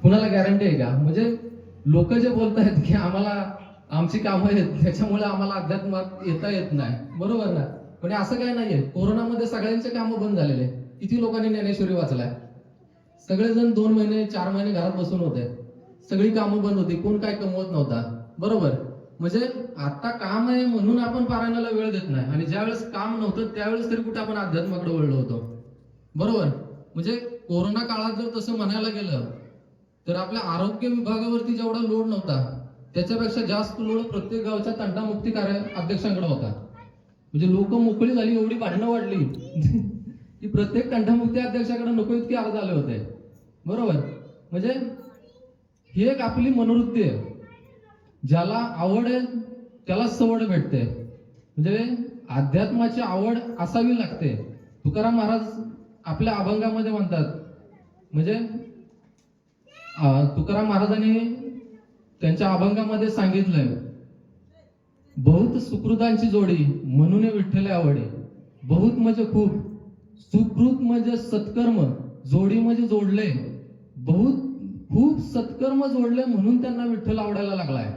कुणाला गॅरंटी आहे का? म्हणजे लोक जे बोलतायत की आम्हाला आमची कामं आहेत त्याच्यामुळे आम्हाला अध्यात्मात येता येत नाही, बरोबर ना? म्हणजे असं काय नाहीये. कोरोनामध्ये सगळ्यांचे कामं बंद झालेले. किती लोकांनी ज्ञानेश्वरी वाचलाय? सगळेजण 2 महिने 4 महिने घरात बसून होते, सगळी कामं बंद होती, कोण काय कमवत नव्हता, बरोबर? म्हणजे आता काम आहे म्हणून आपण पारायणाला वेळ देत नाही, आणि ज्यावेळेस काम नव्हतं त्यावेळेस तरी कुठे आपण अध्यात्माकडे वळलो होतो, बरोबर? म्हणजे कोरोना काळात जर तसं म्हणायला गेलं तर आपल्या आरोग्य विभागावरती जेवढा लोड नव्हता त्याच्यापेक्षा जास्त लोड प्रत्येक गावच्या तंटामुक्ती कार्य अध्यक्षांकडे होता. म्हणजे लोक मोकळी झाली, एवढी भांडणं वाढली की प्रत्येक तंटामुक्ती अध्यक्षाकडे नको इतके अर्ज आले होते, बरोबर? म्हणजे ही एक आपली मनोवृत्ती आहे. ज्याला आवड आहे त्याला सवड भेटते. म्हणजे अध्यात्माची आवड असावी लागते. तुकाराम महाराज आपल्या अभंगामध्ये म्हणतात, म्हणजे तुकाराम महाराजांनी त्यांच्या अभंगामध्ये सांगितलंय, बहुत सुकृतांची जोडी म्हणून विठ्ठल आवडे. बहुत म्हणजे खूप, सुकृत म्हणजे सत्कर्म, जोडी म्हणजे जोडले, बहुत खूप सत्कर्म जोडले म्हणून त्यांना विठ्ठल आवडायला लागलाय.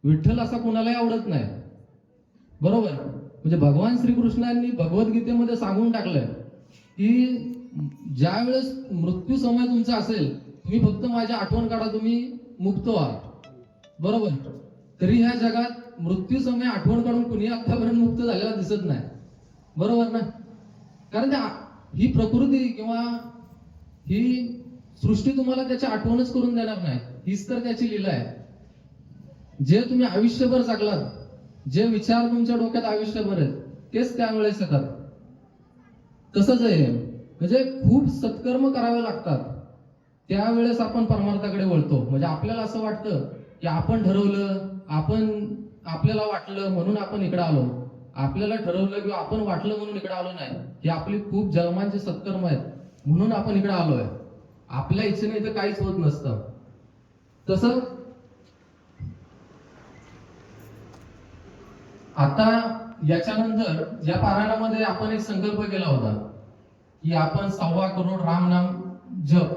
विठ्ठल असा कोणालाही आवडत नाही, बरोबर? म्हणजे भगवान श्रीकृष्णांनी भगवद्गीतेमध्ये सांगून टाकलंय की ज्या वेळेस मृत्यू समय तुमचा असेल, तुम्ही फक्त माझी आठवण काढा, तुम्ही मुक्त व्हा, बरोबर? तरी ह्या जगात मृत्यू समय आठवण काढून कुणी आतापर्यंत मुक्त झालेला दिसत नाही, बरोबर ना? कारण ही प्रकृती किंवा ही सृष्टी तुम्हाला त्याची आठवणच करून देणार नाही. हीच तर त्याची लीला आहे. जे तुम्ही आयुष्यभर जगलात, जे विचार तुमच्या डोक्यात आयुष्यभर आहेत, तेच त्यावेळेस येतात. तसंच आहे. म्हणजे खूप सत्कर्म करावे लागतात, त्यावेळेस आपण परमार्थाकडे वळतो. म्हणजे आपल्याला असं वाटतं की आपण ठरवलं, आपल्याला वाटलं म्हणून आपण इकडे आलो. आपल्याला ठरवलं किंवा आपण वाटलं म्हणून इकडे आलो नाही. ही आपली खूप जन्मांचे सत्कर्म आहेत म्हणून आपण इकडे आलोय. आपल्या इच्छेने इथं काहीच होत नसतं. तसं आता याच्यानंतर या पारायणामध्ये आपण एक संकल्प केला होता की आपण 1.25 करोड रामनाम जप,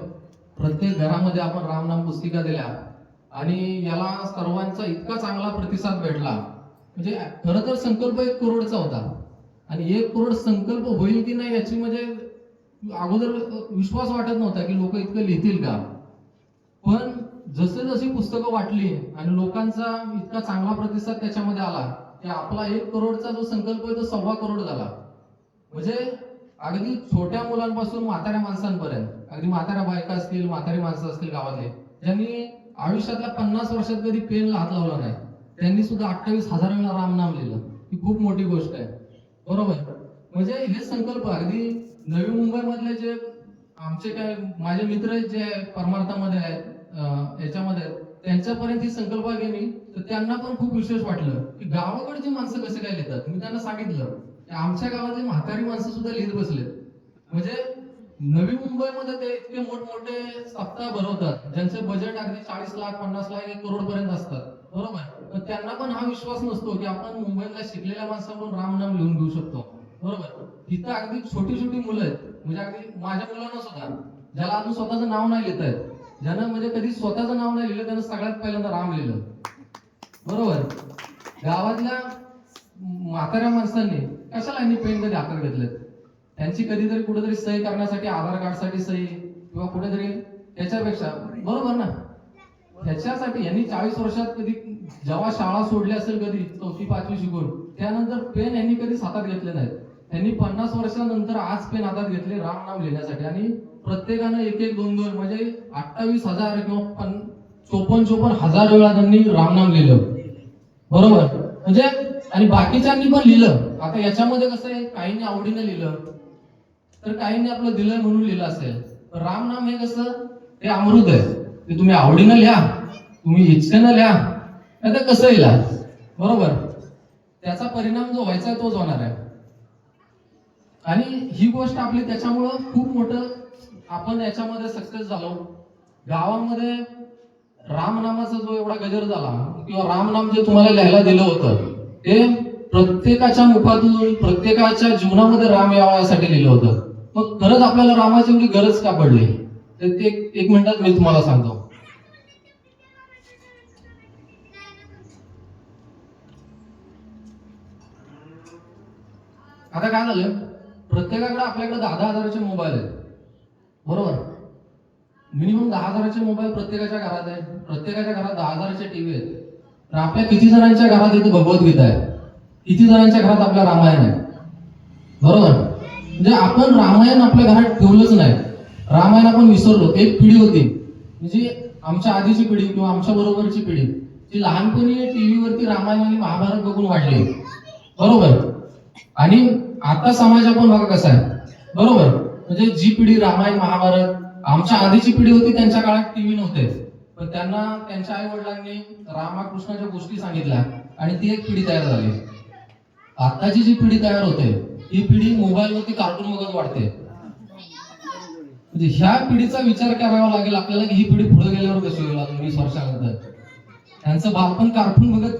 प्रत्येक घरामध्ये आपण रामनाम पुस्तिका दिल्या आणि याला सर्वांचा इतका चांगला प्रतिसाद भेटला. म्हणजे खरं तर संकल्प 1 करोडचा होता आणि 1 करोड संकल्प होईल की नाही याची म्हणजे अगोदर विश्वास वाटत नव्हता की लोक इतकं लिहितील का. पण जसे जशी पुस्तकं वाटली आणि लोकांचा इतका चांगला प्रतिसाद त्याच्यामध्ये आला की आपला 1 करोडचा जो संकल्प आहे तो 1.25 करोड झाला. म्हणजे अगदी छोट्या मुलांपासून म्हाताऱ्या माणसांपर्यंत, अगदी म्हाताऱ्या बायका असतील, म्हातारी माणसं असतील गावातले, ज्यांनी आयुष्यातल्या 50 वर्षात कधी पेनला हात लावला नाही, त्यांनी सुद्धा 28,000 वेळा रामनाम लिहिलं. ही खूप मोठी गोष्ट आहे, बरोबर? म्हणजे हे संकल्प अगदी नवी मुंबई मधले जे आमचे काय माझे मित्र जे परमार्थामध्ये आहेत याच्यामध्ये, त्यांच्यापर्यंत ही संकल्प गेली तर त्यांना पण खूप विशेष वाटलं की गावाकडची माणसं कसे काय लिहितात. मी त्यांना सांगितलं की आमच्या गावातली म्हातारी माणसं सुद्धा लिहित बसलेत. म्हणजे नवी मुंबईमध्ये ते इतके मोठमोठे सप्ताह भरवतात ज्यांचे बजेट अगदी 40 लाख 50 लाख 1 करोड पर्यंत असतात, बरोबर? पण त्यांना पण हा विश्वास नसतो की आपण मुंबईतल्या शिकलेल्या माणसाकडून रामनाम लिहून घेऊ शकतो, बरोबर? तिथं अगदी छोटी छोटी मुलं आहेत, म्हणजे अगदी माझ्या मुलांना सुद्धा, ज्याला अजून स्वतःचं नाव नाही लिहिता येत, ज्यानं म्हणजे कधी स्वतःचं नाव नाही लिहिलं, त्यानं सगळ्यात पहिल्यांदा राम लिहिलं, बरोबर? गावातल्या म्हाताऱ्या माणसांनी कशाला यांनी पेन कधी हातात घेतलेत, त्यांची कधीतरी कुठेतरी सही करण्यासाठी, आधार कार्डसाठी सही किंवा कुठेतरी त्याच्यापेक्षा, बरोबर ना? ह्याच्यासाठी यांनी 40 वर्षात कधी जेव्हा शाळा सोडली असेल, कधी 4वी 5वी शिकून, त्यानंतर पेन यांनी कधीच हातात घेतले नाहीत. त्यांनी 50 वर्षानंतर आज पेन हातात घेतले रामनाम लिहिण्यासाठी, आणि प्रत्येकानं 1-1 2-2 म्हणजे 28,000 किंवा 54,000 वेळा त्यांनी रामनाम लिहिलं, बरोबर? म्हणजे आणि बाकीच्यांनी पण लिहिलं. आता याच्यामध्ये कसं आहे, काहींनी आवडीनं लिहिलं तर काहींनी आपलं दिलंय म्हणून लिहिलं असेल. रामनाम हे कसं, ते अमृत आहे. ते तुम्ही आवडीनं लिहा, तुम्ही इच्छेनं लिहा, नाही तर कसं लिहा, बरोबर? त्याचा परिणाम जो व्हायचा तोच होणार आहे. आणि ही गोष्ट आपली त्याच्यामुळं खूप मोठं आपण याच्यामध्ये सक्सेस झालो. गावामध्ये रामनामाचा जो एवढा गजर झाला किंवा रामनाम जे तुम्हाला लिहायला दिलं होतं ते प्रत्येकाच्या मुखातून प्रत्येकाच्या जीवनामध्ये राम यावा यासाठी लिहिलं होतं. मग खरंच आपल्याला रामाची एवढी गरज का पडली? तर ते एक मिनिटात मी तुम्हाला सांगतो. आता काय झालं, प्रत्येकाकडे आपल्याकडे 10,000चे मोबाईल आहेत, बरोबर. मिनिमम 10,000चे मोबाईल प्रत्येकाच्या घरात आहे, प्रत्येकाच्या घरात 10,000चे टीव्ही आहेत. तर आपल्या किती जणांच्या घरात इथे भगवद्गीता आहे, किती जणांच्या घरात आपल्या रामायण आहे, बरोबर. म्हणजे आपण रामायण आपल्या घरात ठेवलंच नाही, रामायण आपण विसरलो. एक पिढी होती, म्हणजे आमच्या आधीची पिढी किंवा आमच्या बरोबरची पिढी, ती लहानपणी टीव्हीवरती रामायण आणि महाभारत बघून वाढली, बरोबर. आणि आता समाज आपण बघा कसा आहे, बरोबर. म्हणजे जी पिढी रामायण महाभारत, आमच्या आधीची पिढी होती त्यांच्या काळात टीव्ही नव्हते, पण त्यांना त्यांच्या आई वडिलांनी रामकृष्णाच्या गोष्टी सांगितल्या आणि ती एक पिढी तयार झाली. आताची जी पिढी तयार होते ही पिढी मोबाईलवरती कार्टून बघत वाढते. म्हणजे ह्या पिढीचा विचार करावा लागेल आपल्याला की ही पिढी पुढे गेल्यावर कशी होईल. अजून 20 वर्षानंतर त्यांचं बालपण कार्टून बघत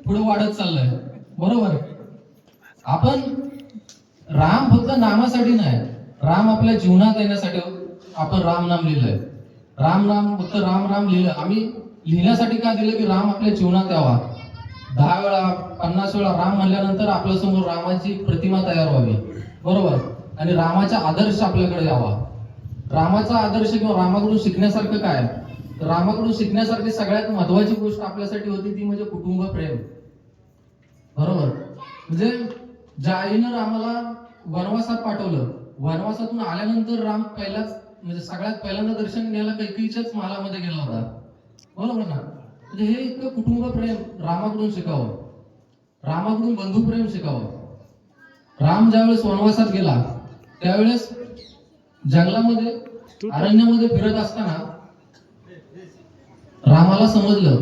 पुढे वाढत चाललंय, बरोबर. आपण राम फक्त नामासाठी नाही, राम आपल्या जीवनात येण्यासाठी आपण राम नाम लिहिलंय. राम नाम फक्त राम राम लिहिलं आम्ही, लिहिण्यासाठी काय दिलं की राम आपल्या जीवनात यावा. 10 वेळा 50 वेळा राम म्हणल्यानंतर आपल्या समोर रामाची प्रतिमा तयार व्हावी, बरोबर. आणि रामाचा आदर्श आपल्याकडे यावा. रामाचा आदर्श किंवा रामाकडून शिकण्यासारखं काय, तर रामाकडून शिकण्यासारखी सगळ्यात महत्वाची गोष्ट आपल्यासाठी होती ती म्हणजे कुटुंब प्रेम, बरोबर. म्हणजे ज्या आईनं रामाला वनवासात पाठवलं, वनवासातून आल्यानंतर राम पहिलाच म्हणजे सगळ्यात पहिल्यांदा दर्शन घ्यायला कैकेयीच्याच महालामध्ये गेला होता, बरोबर ना. म्हणजे हे इतकं कुटुंब प्रेम रामाकडून शिकावं, रामाकडून बंधुप्रेम शिकावं. राम ज्यावेळेस वनवासात गेला त्यावेळेस जंगलामध्ये अरण्यामध्ये फिरत असताना रामाला समजलं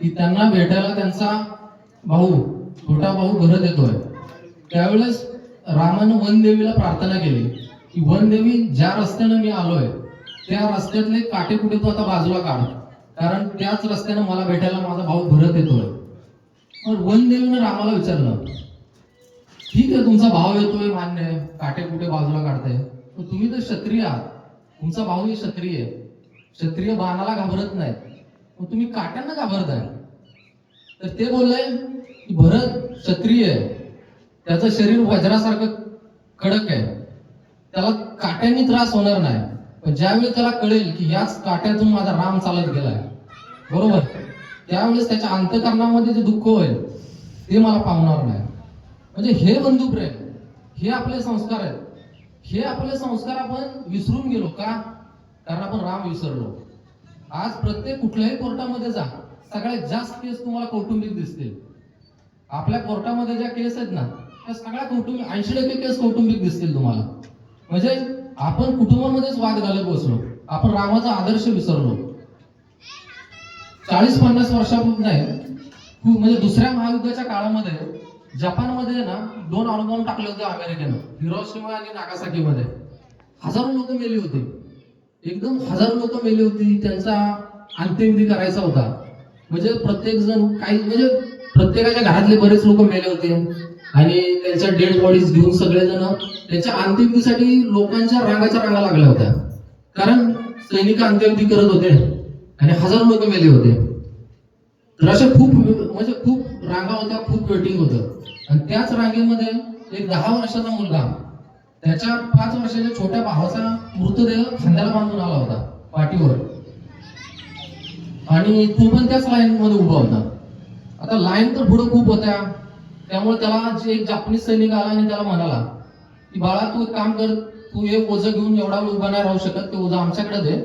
की त्यांना भेटायला त्यांचा भाऊ छोटा भाऊ भरत येतोय. त्यावेळेस रामानं वनदेवीला प्रार्थना केली की वनदेवी ज्या रस्त्यानं मी आलोय त्या रस्त्यातले काटे कुठे तो आता बाजूला काढ, कारण त्याच रस्त्यानं मला भेटायला माझा भाऊ भरत येतोय. मग वनदेवीनं रामाला विचारलं, ठीक आहे तुमचा भाव येतोय मान्य आहे, काटे कुठे बाजूला काढताय, पण तुम्ही तर क्षत्रिय आहात, तुमचा भाऊ ही क्षत्रिय आहे, क्षत्रिय बाणाला घाबरत नाही, मग तुम्ही काट्यांना घाबरताय. तर ते बोलले की भरत क्षत्रिय आहे, त्याचं शरीर वज्रासारखं कडक आहे, त्याला काट्यांनी त्रास होणार नाही. पण ज्यावेळी त्याला कळेल की याच काट्यातून माझा राम चालत गेलाय, बरोबर, त्यावेळेस त्याच्या अंतःकरणामध्ये जे दुःख होईल ते मला पावणार नाही. म्हणजे हे बंधुप्रेम, हे आपले संस्कार आहेत. हे आपले संस्कार आपण विसरून गेलो का, कारण आपण राम विसरलो. आज प्रत्येक कुठल्याही कोर्टामध्ये जा, सगळ्यात जास्त केस तुम्हाला कौटुंबिक दिसतील. आपल्या कोर्टामध्ये ज्या केस आहेत ना त्या सगळ्या कौटुंबिक, 80% केस कौटुंबिक दिसतील तुम्हाला. म्हणजे आपण कुटुंबामध्येच वाद घालत बसलो, आपण रामाचा आदर्श विसरलो. 40-50 वर्षापूर्वी नाही, म्हणजे दुसऱ्या महायुद्धाच्या काळामध्ये जपानमध्ये ना 2 अणुबॉम्ब टाकले होते अमेरिकेनं, हिरोशिमा आणि नागासाकीमध्ये. हजारो लोक मेली होती, एकदम हजारो लोक मेली होती. त्यांचा अंत्यविधी करायचा होता. म्हणजे प्रत्येक जण काही म्हणजे प्रत्येकाच्या घरातले बरेच लोक मेले होते आणि त्यांच्या डेड बॉडीज घेऊन सगळेजण त्यांच्या अंत्यविधीसाठी लोकांच्या रांगाच्या रांगा लागल्या होत्या, कारण सैनिक अंत्यविधी करत होते आणि हजारो लोक मेले होते. तर अशा खूप म्हणजे खूप रांगा होत्या, खूप वेटिंग होतं. आणि त्याच रांगेमध्ये एक 10 वर्षाचा मुलगा त्याच्या 5 वर्षाच्या छोट्या भावाचा मृतदेह खांद्याला बांधून आला होता पाठीवर, आणि तो पण त्याच लाईन मध्ये उभा होता. आता लाईन तर पुढे खूप होत्या, त्यामुळे त्याला जे एक जापनीज सैनिक आला आणि त्याला म्हणाला की बाळा तू एक काम कर, तू एक ओझं घेऊन एवढा वेळ उभा नाही राहू शकत, ते ओझं आमच्याकडे दे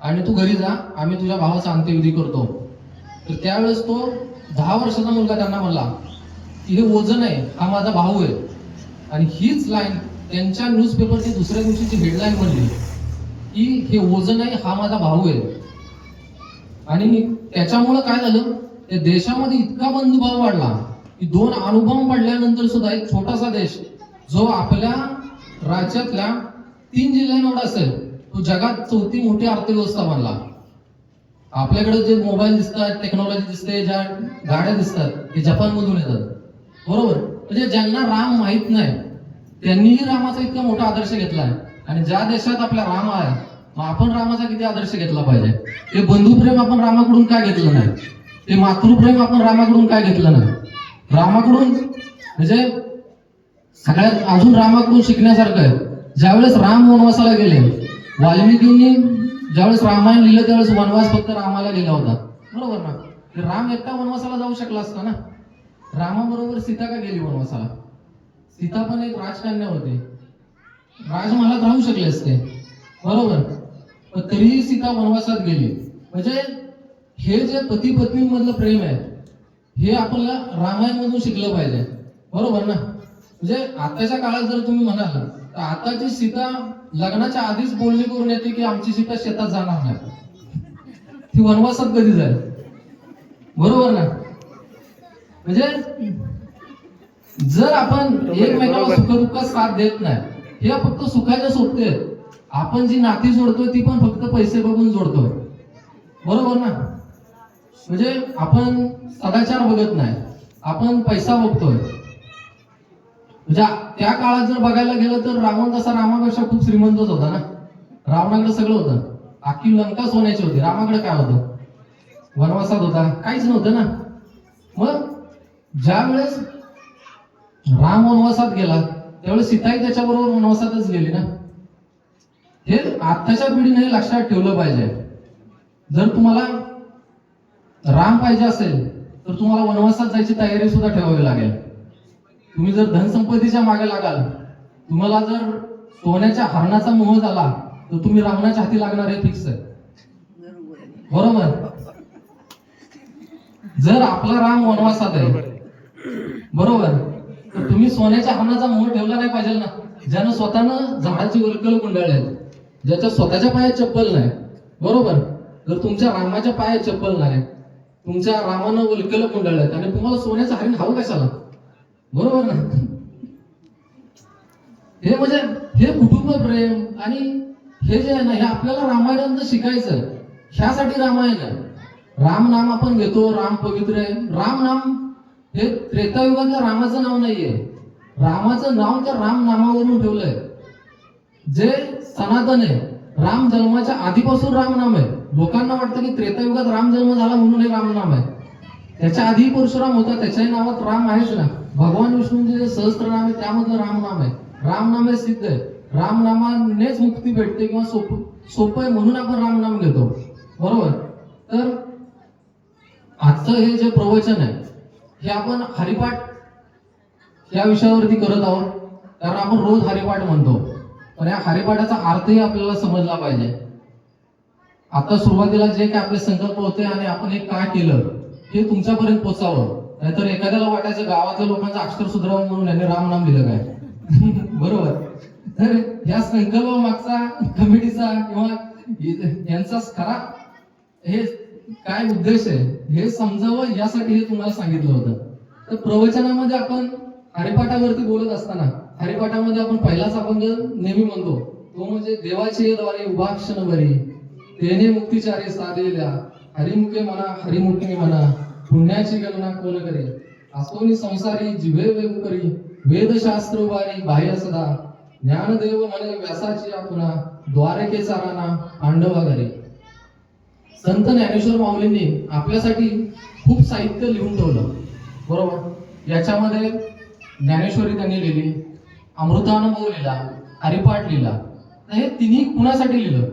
आणि तू घरी जा, आम्ही तुझ्या भावाचा अंत्यविधी करतो. तर त्यावेळेस तो 10 वर्षाचा मुलगा त्यांना म्हणला की हे ओझं नाही, हा माझा भाऊ आहे. आणि हीच लाईन त्यांच्या न्यूजपेपरची दुसऱ्या दिवशीची हेडलाईन बनली की हे ओझं नाही, हा माझा भाऊ आहे. आणि त्याच्यामुळे काय झालं, त्या देशामध्ये इतका बंधुभाव वाढला की 2 अणुबॉम्ब पडल्यानंतर सुद्धा एक छोटासा देश जो आपल्या राज्यातल्या 3 जिल्ह्यांवर असेल तो जगात 4थी मोठी अर्थव्यवस्था बनला. आपल्याकडे जे मोबाईल दिसतात, टेक्नॉलॉजी दिसते, ज्या गाड्या दिसतात ते जपानमधून येतात, बरोबर. म्हणजे ज्यांना राम माहित नाही त्यांनीही रामाचा इतका मोठा आदर्श घेतलाय. आणि ज्या देशात आपला राम आहे मग आपण रामाचा किती आदर्श घेतला पाहिजे? ते बंधुप्रेम आपण रामाकडून काय घेतलं नाही? ते मातृप्रेम आपण रामाकडून काय घेतलं नाही? रामाकडून म्हणजे सगळ्यात अजून रामाकडून शिकण्यासारखं आहे. ज्यावेळेस राम वनवासाला गेले, वाल्मिकींनी ज्यावेळेस रामायण लिहिलं त्यावेळेस वनवास फक्त रामाला लिहिला होता, बरोबर ना? राम एकटा वनवासाला जाऊ शकला असता ना. रामाबरोबर सीता का गेली वनवासाला? सीता पण एक राजकन्या होती, राजमहालात राहू शकले असते, बरोबर? पण तरीही सीता वनवासात गेली. म्हणजे हे जे पती पत्नी मधलं प्रेम आहे हे आपल्याला रामायण मधून शिकलं पाहिजे, बरोबर ना? म्हणजे आताच्या काळात जर तुम्ही म्हणाल तर आताची सीता लग्नाच्या आधीच बोलणी करून येते की आमची सीता शेतात जाणार नाही, ती वनवासात कधी जाईल, बरोबर ना? म्हणजे जर आपण एकमेकाला सुखदुःखात साथ देत नाही, हे फक्त सुखाच्या सोबती आहेत. आपण जी नाती जोडतोय ती पण फक्त पैसे बघून जोडतोय, बरोबर ना? म्हणजे आपण सदाचार बघत नाही, आपण पैसा बघतोय. म्हणजे त्या काळात जर बघायला गेलं तर रावण तसा रामापेक्षा खूप श्रीमंतच होता ना. रावणाकडे सगळं होतं, अख्खी लंका सोन्याची होती. रामाकडे काय होतं? वनवासात होता, काहीच नव्हतं ना. मग ज्या वेळेस राम वनवासात गेला त्यावेळेस सीताही त्याच्याबरोबर वनवासातच गेली ना. हे आताच्या पिढीने लक्षात ठेवलं पाहिजे. जर तुम्हाला राम पाहिजे असेल तर तुम्हाला वनवासात जायची तयारी सुद्धा ठेवावी लागेल. तुम्ही जर धनसंपत्तीच्या मागे लागाल, तुम्हाला जर सोन्याच्या हरणाचा मोह झाला तर तुम्ही रावणाच्या हाती लागणार हे फिक्स आहे, बरोबर? जर आपला राम वनवासात आहे, बरोबर, तर तुम्ही सोन्याच्या हरणाचा मोह ठेवला नाही पाहिजे ना. ज्यानं स्वतःनं झाडाची वलकल गुंडाळले, ज्याच्या स्वतःच्या पायात चप्पल नाही, बरोबर? जर तुमच्या रामाच्या पायात चप्पल नाही, तुमच्या रामानं वलकल गुंडाळले आणि तुम्हाला सोन्याचं हरिण हवं कशाला, बरोबर ना? हे म्हणजे हे कुटुंब प्रेम आणि हे जे आहे ना, हे आपल्याला रामायणात शिकायचं. ह्यासाठी रामायण आहे. राम नाम आपण घेतो, राम पवित्र आहे. राम नाम हे त्रेतायुगातल्या रामाचं नाव नाहीये, रामाचं नाव त्या राम नामावरून ठेवलंय, जे सनातन आहे. राम जन्माच्या आधीपासून राम नाम आहे. लोकांना वाटतं की त्रेतायुगात राम जन्म झाला म्हणून हे राम नाम आहे. त्याच्या आधी परशुराम होता, त्याच्याही नावात राम आहेच ना. भगवान विष्णूंचे जे सहस्त्रनाम आहे त्यामधलं राम नाम आहे. राम नाम हे सिद्ध आहे. राम नामानेच मुक्ती भेटते किंवा सोपं आहे म्हणून आपण राम नाम घेतो, बरोबर? तर आजचं हे जे प्रवचन आहे हे आपण हरिपाठ या विषयावरती करत आहोत, कारण आपण रोज हरिपाठ म्हणतो. पण या हरिपाठाचा अर्थही आपल्याला समजला पाहिजे. आता सुरुवातीला जे काही आपले संकल्प होते आणि आपण हे काय केलं हे तुमच्यापर्यंत पोहोचावं. नाहीतर एखाद्याला वाटायचं गावातल्या लोकांचं अक्षर सुधारावं म्हणून यांनी राम नाम दिलं काय. बरोबर? तर या संकल्प मागचा कमिटीचा किंवा यांचा खरा हे काय उद्देश आहे हे समजावं यासाठी हे तुम्हाला सांगितलं होतं. तर प्रवचनामध्ये आपण हरिपाठावरती बोलत असताना हरिपाठामध्ये आपण पहिलाच आपण नेहमी म्हणतो तो म्हणजे देवाचे द्वारे उभाक्षण बरी तेने मुक्तिचारी साधलेल्या हरिमुखे म्हणा हरिमुखे म्हणा पुण्याची गणना कोण करे असोनी संसारी जिभे वेगू करी वेदशास्त्र उभारी बाह्य सदा ज्ञानदेव म्हणे व्यासाची पुन्हा द्वारकेचा राणा पांडवा घरी. संत ज्ञानेश्वर माऊलींनी आपल्यासाठी खूप साहित्य लिहून ठेवलं, बरोबर? याच्यामध्ये ज्ञानेश्वरी त्यांनी लिहिली, अमृतानुभव लिहिला, हरिपाठ लिहिला. हे तिन्ही कुणासाठी लिहिलं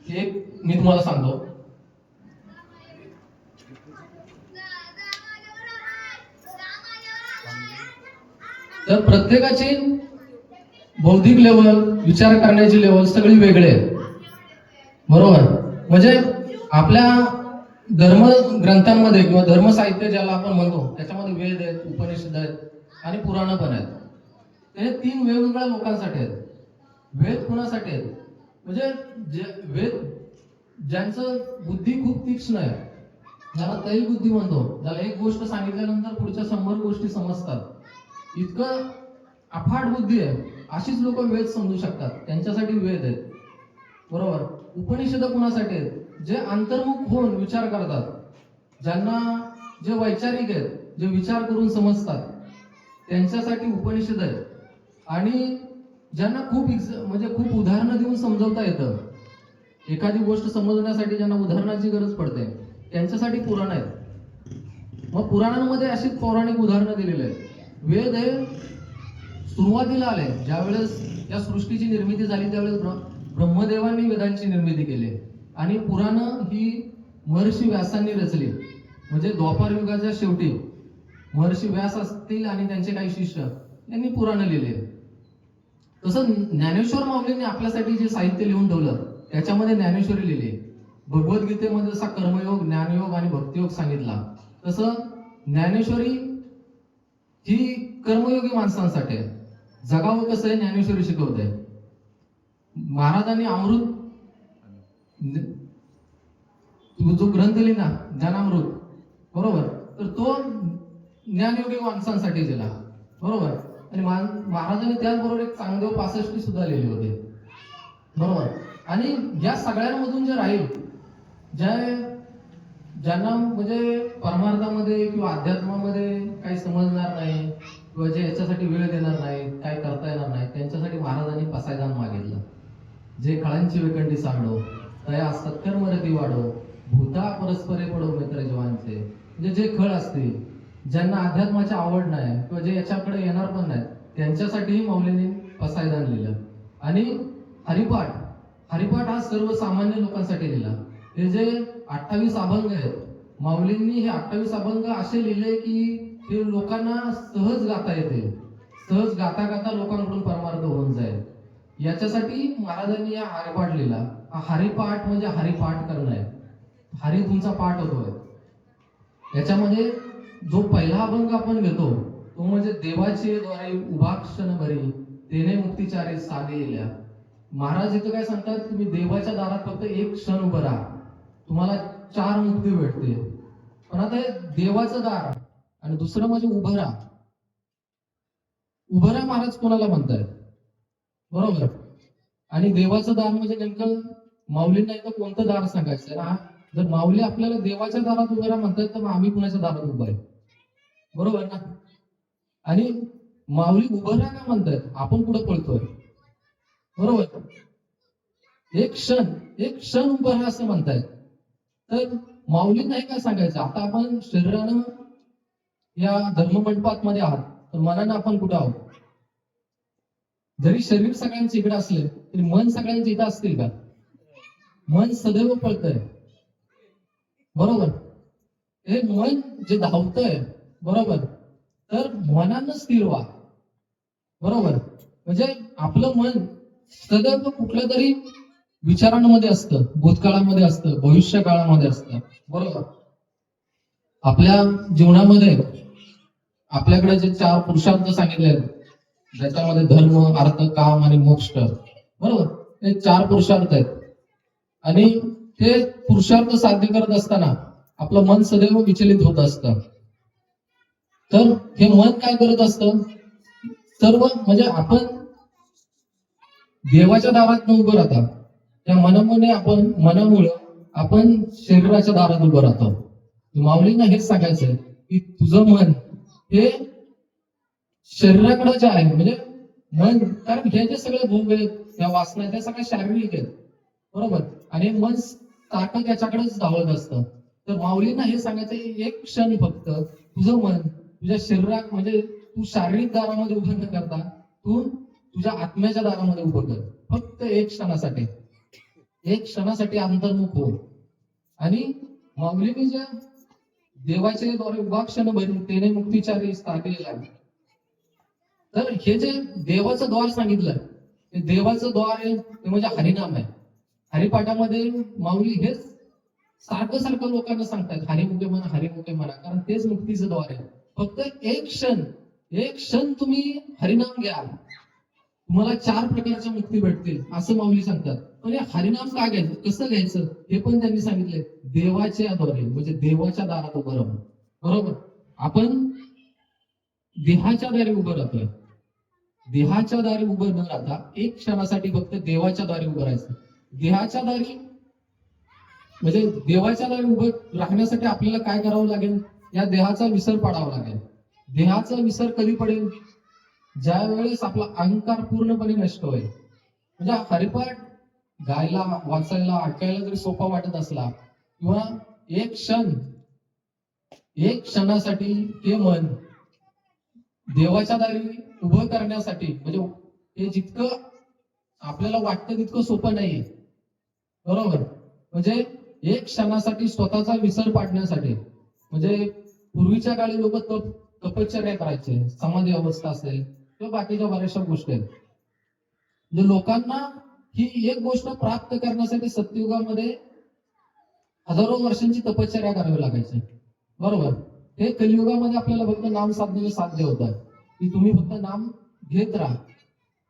हे मी तुम्हाला सांगतो. तर प्रत्येकाची बौद्धिक लेवल, विचार करण्याची लेवल सगळी वेगळी आहे, बरोबर? म्हणजे आपल्या धर्म ग्रंथांमध्ये किंवा धर्म साहित्य ज्याला आपण म्हणतो त्याच्यामध्ये वेद आहेत, उपनिषद आहेत आणि पुराण पण आहेत. हे तीन वेगवेगळ्या लोकांसाठी आहेत. वेद कुणासाठी आहेत? म्हणजे वेद ज्यांचं बुद्धी खूप तीक्ष्ण आहे, ज्याला तैल बुद्धी म्हणतो, ज्याला एक गोष्ट सांगितल्यानंतर पुढच्या 100 गोष्टी समजतात, इतकं अफाट बुद्धी आहे, अशीच लोक वेद समजू शकतात, त्यांच्यासाठी वेद आहेत, बरोबर? उपनिषद कुणासाठी आहेत? जे अंतर्मुख होऊन विचार करतात, ज्यांना जे वैचारिक आहेत, जे विचार करून समजतात, त्यांच्यासाठी उपनिषद आहेत. आणि ज्यांना खूप म्हणजे खूप उदाहरणं देऊन समजवता येतं एखादी गोष्ट समजण्यासाठी ज्यांना उदाहरणाची गरज पडते त्यांच्यासाठी पुराण आहेत. मग पुराणांमध्ये अशीच पौराणिक उदाहरणं दिलेली आहेत. वेद हे सुरुवातीला आले, ज्यावेळेस या सृष्टीची निर्मिती झाली त्यावेळेस ब्रह्मदेवांनी वेदांची निर्मिती केली आणि पुराणं ही महर्षी व्यासांनी रचली. म्हणजे द्वापार युगाच्या शेवटी महर्षी व्यास असतील आणि त्यांचे काही शिष्य यांनी पुराणं लिहिले. तसं ज्ञानेश्वर माऊलींनी आपल्यासाठी जे साहित्य लिहून ठेवलं त्याच्यामध्ये ज्ञानेश्वरी लिहिली. भगवद्गीतेमध्ये जसा कर्मयोग, ज्ञानयोग आणि भक्तियोग सांगितला, तसं ज्ञानेश्वरी ही कर्मयोगी माणसांसाठी आहे. जगावं कसं आहे ज्ञानेश्वरी शिकवते. महाराजांनी अमृत जो ग्रंथ लिहिला ज्ञानामृत, बरोबर, तर तो ज्ञानयोगी माणसांसाठी दिला, बरोबर. आणि महाराजांनी त्याचबरोबर एक चांगदेव 65 सुद्धा लिहिले होते, बरोबर. आणि या सगळ्यांमधून जे राहील, ज्यांना म्हणजे परमार्थामध्ये किंवा अध्यात्मामध्ये काही समजणार नाही किंवा जे याच्यासाठी वेळ देणार नाही, काय करता येणार नाही, त्यांच्यासाठी महाराजांनी पसायदान मागितलं. जे खळांची वेकंडी सांडो, तया सत्कर्म रती वाढो, भूता परस्परे पडो मित्र जीवांचे. म्हणजे जे खळ असतील, ज्यांना अध्यात्माची आवड नाही किंवा जे याच्याकडे येणार पण नाही, त्यांच्यासाठीही माऊलींनी पसायदान लिहिलं. आणि हरिपाठ हा सर्वसामान्य लोकांसाठी लिहिला. हे जे 28 अभंग आहेत, माऊलींनी हे 28 अभंग असे लिहिले की ते लोकांना सहज गाता येते, सहज गाता गाता लोकांकडून परमार्थ होऊन जाईल. याच्यासाठी महाराजांनी हा हरिपाठ लिहिला. हा हरिपाठ म्हणजे हरिपाठ करणं आहे, हरी तुमचा पाठ होतोय. याच्यामध्ये जो पहिला अभंग आपण घेतो तो म्हणजे देवाचे द्वारे उभा क्षण भरी तेने मुक्तिचारी सागे येल्या. महाराज इथं काय सांगतात, तुम्ही देवाच्या दारात फक्त एक क्षण उभं राहा, तुम्हाला 4 मुक्ती भेटते. पण आता हे देवाचं दार आणि दुसरं म्हणजे उभं राहा. उभं राहा महाराज कोणाला म्हणतायत, बरोबर. आणि देवाचं दार म्हणजे नेमकं माऊलींना इथं कोणतं दार सांगायचं ना. जर माऊली आपल्याला देवाच्या दारात उभं राहा म्हणतात, तर मग आम्ही कुणाच्या दारात उभं आहे, बरोबर ना. आणि माऊली उभं राहा का म्हणतात, आपण पुढे पळतोय, बरोबर. एक क्षण उभं राहा असं म्हणतायत. तर माऊली नाही काय सांगायचं. आता आपण शरीरानं या धर्ममंडपात मध्ये आहात, तर मनानं आपण कुठं आहोत. जरी शरीर सगळ्यांचे इकडे असले तरी मन सगळ्यांचे इथं असतील का. मन सदैव पळतंय, बरोबर. हे मन जे धावतंय, बरोबर, तर मनानं स्थिर व्हा, बरोबर. म्हणजे आपलं मन सदैव कुठल्या तरी विचारांमध्ये असतं, भूतकाळामध्ये असतं, भविष्य काळामध्ये असतं, बरोबर. आपल्या जीवनामध्ये आपल्याकडे जे 4 पुरुषार्थ सांगितले आहेत, ज्याच्यामध्ये धर्म, अर्थ, काम आणि मोक्ष, बरोबर, हे 4 पुरुषार्थ आहेत. आणि ते पुरुषार्थ साध्य करत असताना आपलं मन सदैव विचलित होत असतं. तर हे मन काय करत असतं, सर्व म्हणजे आपण देवाच्या दारात उभं राहतात, त्या मनामुळे आपण शरीराच्या दारात उभं राहतो. माऊलींना हेच सांगायचंय की तुझं मन हे शरीराकडे जे आहे, म्हणजे मन, कारण हे जे सगळे भोग आहेत, या वासना, त्या सगळ्या शारीरिक आहेत, बरोबर. आणि मन सारखं त्याच्याकडेच धावत असतं. तर माऊलींना हे सांगायचं, एक क्षण फक्त तुझं मन तुझ्या शरीरात, म्हणजे तू शारीरिक दारामध्ये उभं न करता तू तुझ्या आत्म्याच्या दारामध्ये उभं कर. फक्त एक क्षणासाठी अंतर्मुख हो. आणि माऊलींनी ज्या देवाच्या द्वारे उभा क्षण भरी तेने मुक्तिचारी स्थापिला, तर हे जे देवाचं द्वार सांगितलं, ते देवाचं द्वार आहे, ते म्हणजे हरिनाम आहे. हरिपाठामध्ये माऊली हेच सारखं लोकांना सांगतात, हरिमुखे म्हणा, कारण तेच मुक्तीचं द्वार आहे. फक्त एक क्षण तुम्ही हरिनाम घ्या, तुम्हाला 4 प्रकारच्या मुक्ती भेटतील असं माऊली सांगतात. पण हरिनाम का घ्यायचं, कसं घ्यायचं हे पण त्यांनी सांगितलंय. देवाच्या द्वारे, म्हणजे देवाच्या दारात उभं राहून, बरोबर. आपण देहाच्या दारी उभं राहतोय, देहाच्या दारी उभं न राहता एक क्षणासाठी फक्त देवाच्या दारी उभं राहायचं. देहाच्या दारी म्हणजे देवाच्या दारी उभं राहण्यासाठी आपल्याला काय करावं लागेल, या देहाचा विसर पाडावा लागेल. देहाचा विसर कधी पडेल, ज्या वेळेस आपला अहंकार पूर्णपणे नष्ट होईल. म्हणजे हरिपाठ गायला, वाचायला, ऐकायला जरी सोपा वाटत असला, किंवा एक क्षणासाठी ते मन देवाच्या दारी उभं करण्यासाठी, म्हणजे हे जितकं आपल्याला वाटतं तितकं सोपं नाहीये, बरोबर. म्हणजे एक क्षणासाठी स्वतःचा विसर पाडण्यासाठी, म्हणजे पूर्वीच्या काळी लोक तपश्चर्या करायचे, समाधी अवस्था असेल किंवा बाकीच्या बऱ्याचशा गोष्टी आहेत. म्हणजे लोकांना ही एक गोष्ट प्राप्त करण्यासाठी सत्ययुगामध्ये हजारो वर्षांची तपश्चर्या करावी लागायची, बरोबर. हे कलियुगामध्ये आपल्याला फक्त नाम साधण्याचे साध्य होतं, की तुम्ही फक्त नाम घेत राहा.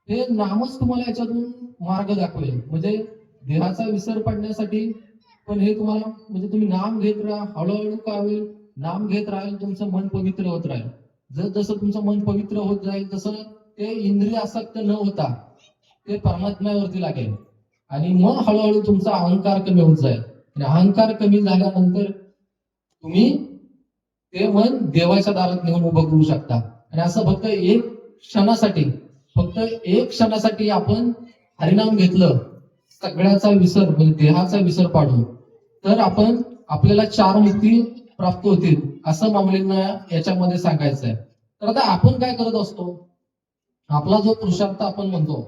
हे नामच तुम्हाला याच्यातून मार्ग दाखवेल. म्हणजे देहाचा विसर पडण्यासाठी पण हे तुम्हाला, म्हणजे तुम्ही नाम घेत राहा, हळूहळू काय होईल, नाम घेत राहील, तुमचं मन पवित्र होत राहील. जसं तुमचं मन पवित्र होत जाईल तसं ते इंद्रिय आसक्त न होता ते परमात्म्यावरती लागेल, आणि मग हळूहळू तुमचा अहंकार कमी होत जाईल. आणि अहंकार कमी झाल्यानंतर तुम्ही ते मन देवाच्या दारात नेऊन उभं करू शकता. आणि असं फक्त एक क्षणासाठी आपण हरिनाम घेतलं, सगळ्याचा विसर, म्हणजे देहाचा विसर पाडून, तर आपल्याला 4 मुक्ती प्राप्त होतील, असं माऊलींना याच्यामध्ये सांगायचं आहे. तर आता आपण काय करत असतो, आपला जो पुरुषार्थ आपण म्हणतो,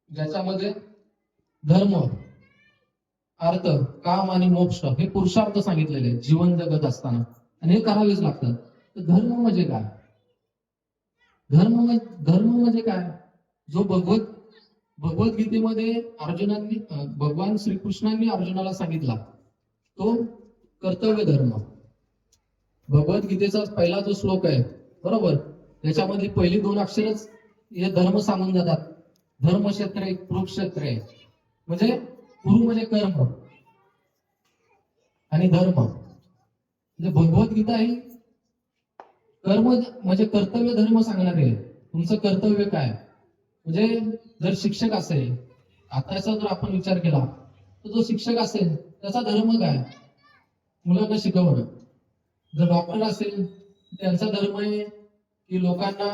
ज्याच्यामध्ये धर्म, अर्थ, काम आणि मोक्ष हे पुरुषार्थ सांगितलेले जीवन जगत असताना, आणि हे करावेच लागतात. तर धर्म म्हणजे काय? धर्म म्हणजे काय? जो भगवद्गीतेमध्ये भगवान श्रीकृष्णांनी अर्जुनाला सांगितला तो कर्तव्य धर्म. भगवद्गीतेचा पहिला जो श्लोक आहे, बरोबर, त्याच्यामध्ये पहिली 2 अक्षरच हे धर्म सांगून जातात. धर्मक्षेत्र, कुरुक्षेत्र. म्हणजे कुरु म्हणजे कर्म आणि धर्म, म्हणजे भगवद्गीता ही कर्म म्हणजे कर्तव्य धर्म सांगणार आहे. तुमचं कर्तव्य काय? म्हणजे जर शिक्षक असेल, आताचा जर आपण विचार केला तर जो शिक्षक असेल त्याचा धर्म काय? मुलांना शिकवणं. जर डॉक्टर असेल त्यांचा धर्म आहे की लोकांना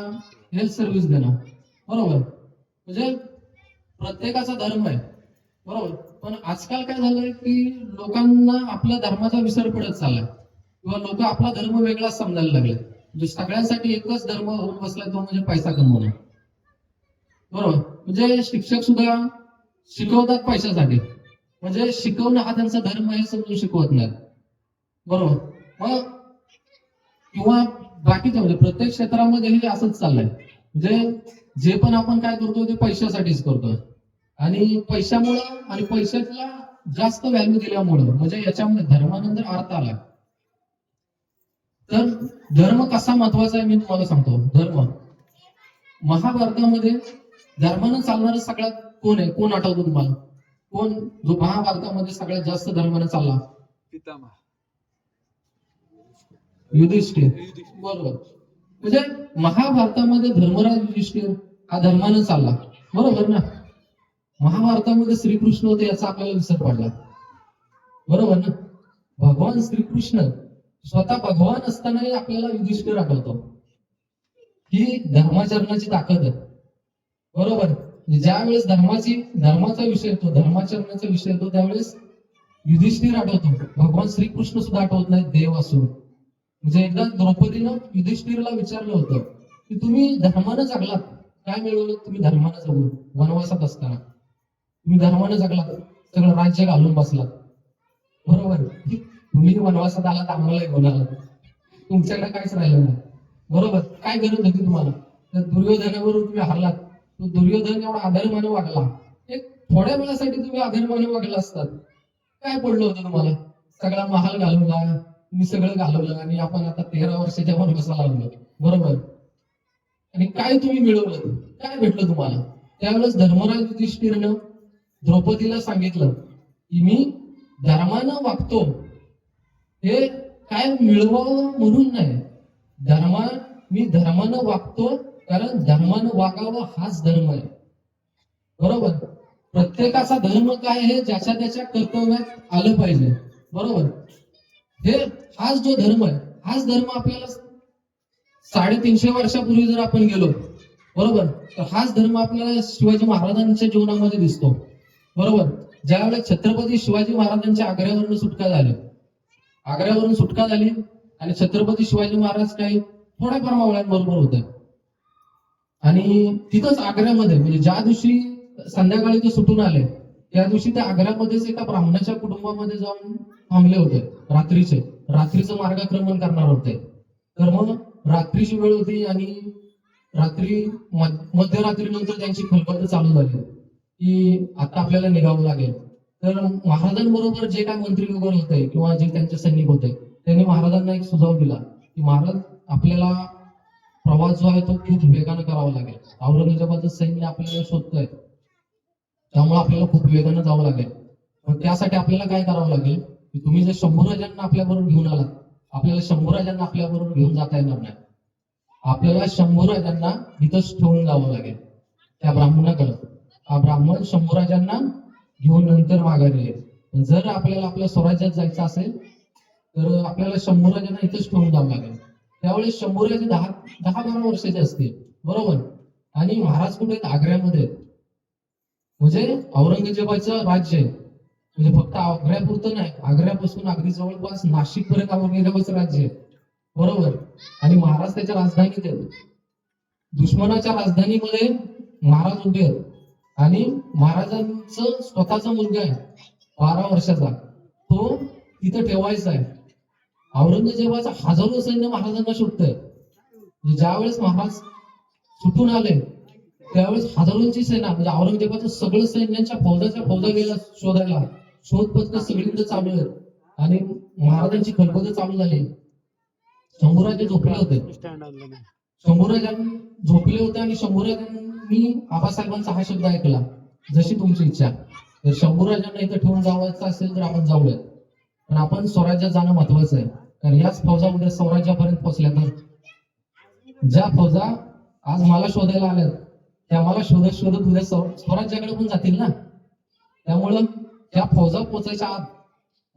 हेल्थ सर्व्हिस देणं, बरोबर. म्हणजे प्रत्येकाचा धर्म आहे, बरोबर. पण आजकाल काय झालंय की लोकांना आपल्या धर्माचा विसर पडत चाललाय, किंवा लोक आपला धर्म वेगळाच समजायला लागले. म्हणजे सगळ्यांसाठी एकच धर्म होऊन बसलाय, तो म्हणजे पैसा कमवणं, बरोबर. म्हणजे शिक्षक सुद्धा शिकवतात पैशासाठी, म्हणजे शिकवणं हा त्यांचा धर्म हे समजून शिकवत नाही, बरोबर. मग किंवा बाकीच्या, म्हणजे प्रत्येक क्षेत्रामध्ये हे असंच चाललंय. म्हणजे जे पण आपण काय करतो ते पैशासाठीच करतोय, आणि पैशामुळं आणि पैशाला जास्त व्हॅल्यू दिल्यामुळं, म्हणजे याच्यामध्ये धर्मानंतर अर्थ आला. तर धर्म कसा महत्वाचा आहे मी तुम्हाला सांगतो. धर्म महाभारतामध्ये धर्मानं चालणारा सगळ्यात कोण आहे? कोण आठवतो तुम्हाला? कोण जो महाभारतामध्ये सगळ्यात जास्त धर्मानं चालला? पितामह युधिष्ठिर, बरोबर. म्हणजे महाभारतामध्ये धर्मराज युधिष्ठिर हा धर्मानं चालला, बरोबर ना. महाभारतामध्ये श्रीकृष्ण होते याचा आपल्याला विसर पडला, बरोबर ना. भगवान श्रीकृष्ण स्वतः भगवान असतानाही आपल्याला युधिष्ठिर आठवतो. ही धर्माचरणाची ताकद आहे, बरोबर. ज्या वेळेस धर्माचा विषय येतो, धर्माचरणाचा विषय येतो, त्यावेळेस युधिष्ठिर आठवतो. भगवान श्रीकृष्ण सुद्धा आठवत नाही, देव असून. म्हणजे एकदा द्रौपदीनं युधिष्ठिरला विचारलं होतं की तुम्ही धर्मानं जगलात, काय मिळवलं तुम्ही धर्मानं जगून? वनवासात असताना तुम्ही धर्मानं जगलात, सगळं राज्य घालून बसलात, बरोबर. तुम्ही वनवासात आलात, आम्हाला घेऊन आलात, तुमच्याकडे काहीच राहिलं नाही, बरोबर. काय गरज होती तुम्हाला? तर दुर्योधनावरून तुम्ही हरलात. तो दुर्योधन एवढा आधर्माने वागला, एक थोड्या वेळासाठी तुम्ही आधर्माने वागला असतात, काय पडलं होतं तुम्हाला? सगळा महाल घालवला, तुम्ही सगळं घालवलं, आणि आपण आता 13 वर्षाच्या वनवासाला आलो, बरोबर. आणि काय तुम्ही मिळवलं? काय भेटलं तुम्हाला? त्यावेळेस धर्मराज युधिष्ठिरनं द्रौपदीला सांगितलं की मी धर्मानं वागतो, हे काय मिळवावं म्हणून नाही, मी धर्मानं वागतो कारण धर्मानं वागावं हाच धर्म आहे, बरोबर. प्रत्येकाचा धर्म काय हे ज्याच्या त्याच्या कर्तव्यात आलं पाहिजे, बरोबर. हाच जो धर्म आहे, हाच धर्म आपल्याला 350 वर्षापूर्वी जर आपण गेलो, बरोबर, तर हाच धर्म आपल्याला शिवाजी महाराजांच्या जीवनामध्ये दिसतो. बरोबर. ज्यावेळेस छत्रपती शिवाजी महाराजांच्या आग्र्यावरून सुटका झाली आणि छत्रपती शिवाजी महाराज काही थोड्याफार मावळ्यांबरोबर होते आणि तिथंच आग्र्यामध्ये म्हणजे ज्या दिवशी संध्याकाळी ते सुटून आले त्या दिवशी ते आग्र्यामध्येच एका ब्राह्मणाच्या कुटुंबामध्ये जाऊन थांबले होते. रात्रीचं मार्गक्रमण करणार होते. तर मग रात्रीची वेळ होती आणि मध्यरात्रीनंतर त्यांची खलबत चालू झाली की आता आपल्याला निघावं लागेल. तर महाराजांबरोबर जे काय मंत्री वगैरे होते किंवा जे त्यांचे सैनिक होते त्यांनी महाराजांना एक सुझाव दिला की महाराज आपल्याला प्रवास जो आहे तो खूप वेगानं करावा लागेल. औरंगजेबाचं सैन्य आपल्याला शोधतोय त्यामुळे आपल्याला खूप वेगानं जावं लागेल. मग त्यासाठी आपल्याला काय करावं लागेल की तुम्ही जे 100 राजांना आपल्याबरोबर घेऊन आलात आपल्याला 100 राजांना आपल्याबरोबर घेऊन जाता येणार नाही. आपल्याला 100 राजांना इथंच ठेवून जावं लागेल त्या ब्राह्मणाकडे. हा ब्राह्मण 100 राजांना घेऊन नंतर माघारी येईल. जर आपल्याला आपल्या स्वराज्यात जायचं असेल तर आपल्याला 100 राजांना इथंच ठेवून जावं लागेल. त्यावेळेस 100 राजे 10-12 वर्षाचे असतील. बरोबर. आणि महाराज कुठे आग्र्यामध्ये म्हणजे औरंगजेबाचं राज्य आहे. म्हणजे फक्त आग्र्यापुरतं नाही, आग्र्यापासून अगदी जवळपास नाशिक पर्यंत औरंगजेबाचं राज्य आहे. बरोबर. आणि महाराज त्याच्या राजधानीत आहेत. दुश्मनाच्या राजधानीमध्ये महाराज उभे आहेत आणि महाराजांचं स्वतःचा मुलगा आहे 12 वर्षाचा तो तिथं ठेवायचा आहे. औरंगजेबाचा हजारो सैन्य महाराजांना शोधतंय. ज्यावेळेस महाराज सुटून आले त्यावेळेस हजारोंची सेना म्हणजे औरंगजेबाचं सगळं सैन्यांच्या फौजा गेला शोधायला. शोध पथक सगळीकडे चालू आहेत आणि महाराजांची खलबत चालू झाली. शंभूराजे झोपले होते. आणि शंभूराजांनी आबासाहेबांचा हा शब्द ऐकला जशी तुमची इच्छा. तर शंभूराजांना इथं ठेवून जावायचं असेल तर आपण जाऊयात पण आपण स्वराज्यात जाणं महत्वाचं आहे. कारण याच फौजा उद्या स्वराज्यापर्यंत पोहोचल्या तर ज्या फौजा आज मला शोधायला आल्यात त्या मला शोधत उद्या स्वराज्याकडे पण जातील ना. त्यामुळं त्या फौजा पोचायच्या आत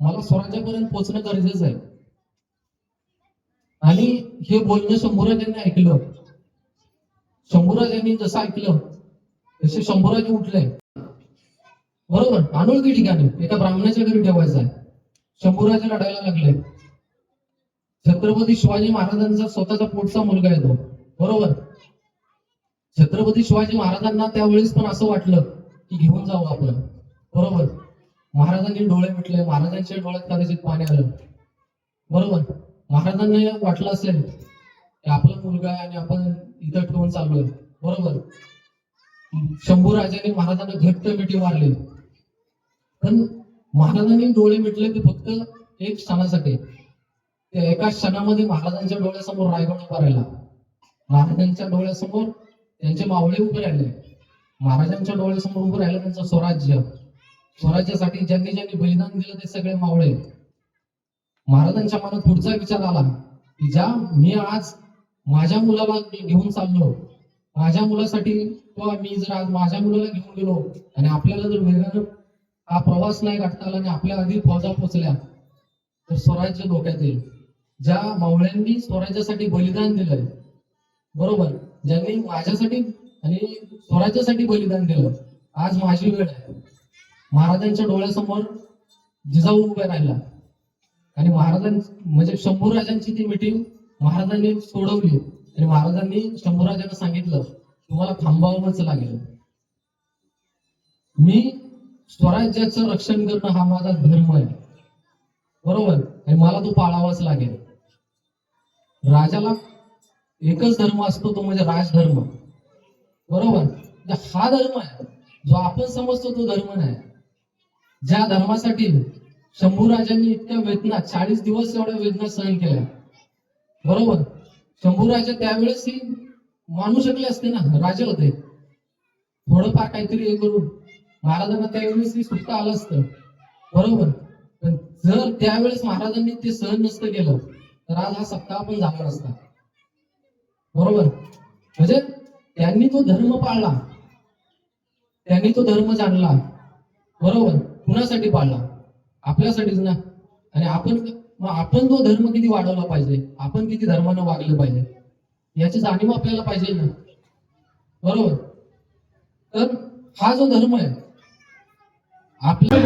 मला स्वराज्यापर्यंत पोहोचणं गरजेचं आहे. आणि हे बोलणं शंभूराजांनी ऐकलं. शंभूराजांनी जसं ऐकलं तसे शंभूराजे उठले. बरोबर. अनोळखी ठिकाणी एका ब्राह्मणाच्या घरी ठेवायचं आहे. शंभूराजे लढायला लागले. छत्रपती शिवाजी महाराजांचा स्वतःचा पोटचा मुलगा येतो. बरोबर. छत्रपती शिवाजी महाराजांना त्यावेळेस पण असं वाटलं की घेऊन जाऊ आपण. बरोबर. महाराजांनी डोळे मिटले. महाराजांच्या डोळ्यात कदाचित पाणी आलं. बरोबर. महाराजांना वाटलं असेल की आपला मुलगा आहे आणि आपण इथं ठेवून चाललोय. बरोबर. शंभूराजांनी महाराजांना घट्ट मिठी मारली पण महाराजांनी डोळे मिटले ते फक्त एक क्षणासाठी. त्या एका क्षणामध्ये महाराजांच्या डोळ्यासमोर रायगड उभा राहिला. महाराजांच्या डोळ्यासमोर त्यांचे मावळे उभे राहिले. महाराजांच्या डोळ्यासमोर उभं राहिलं त्यांचं स्वराज्यासाठी ज्यांनी बलिदान दिलं ते सगळे मावळे. महाराजांच्या मनात पुढचा विचार आला की ज्या मी आज माझ्या मुलाला घेऊन चाललो माझ्या मुलासाठी किंवा मी जर आज माझ्या मुलाला घेऊन गेलो आणि आपल्याला जर वेगानं हा प्रवास नाही गाठता आला आणि आपल्या आधी फौजा पोचल्या तर स्वराज्य धोक्यात येईल. ज्या मावळ्यांनी स्वराज्यासाठी बलिदान दिलंय. बरोबर. ज्यांनी माझ्यासाठी आणि स्वराज्यासाठी बलिदान दिलं आज माझी वेळ आहे. महाराजांच्या डोळ्यासमोर जिजाऊ उभे राहिला आणि म्हणजे शंभूराजांची ती मीटिंग महाराजांनी सोडवली आणि महाराजांनी शंभूराजांना सांगितलं तुम्हाला थांबावंच लागेल. मी स्वराज्याचं रक्षण करणं हा माझा धर्म आहे. बरोबर. आणि मला तो पाळावाच लागेल. राजाला एकच धर्म असतो तो म्हणजे राजधर्म. बरोबर. हा धर्म आहे जो आपण समजतो तो धर्म नाही. ज्या धर्मासाठी शंभूराजांनी इतक्या वेदना 40 दिवस एवढ्या वेदना सहन केल्या. बरोबर. शंभूराजा त्यावेळेस मानू शकले असते ना राजे होते. थोडंफार काहीतरी हे करून महाराजांना त्यावेळेस सुटका आलं असतं. बरोबर. पण जर त्यावेळेस महाराजांनी ते सहन नसतं केलं तर आज हा सप्ताह पण झाला नसता. बरोबर. म्हणजे त्यांनी तो धर्म पाळला. त्यांनी तो धर्म जाणला. बरोबर. कुणासाठी पाळला? आपल्यासाठीच ना. आणि आपण तो धर्म किती वाढवला पाहिजे आपण किती धर्मानं वागलं पाहिजे याची जाणीव आपल्याला पाहिजे ना. बरोबर. तर हा जो धर्म आहे आपल्या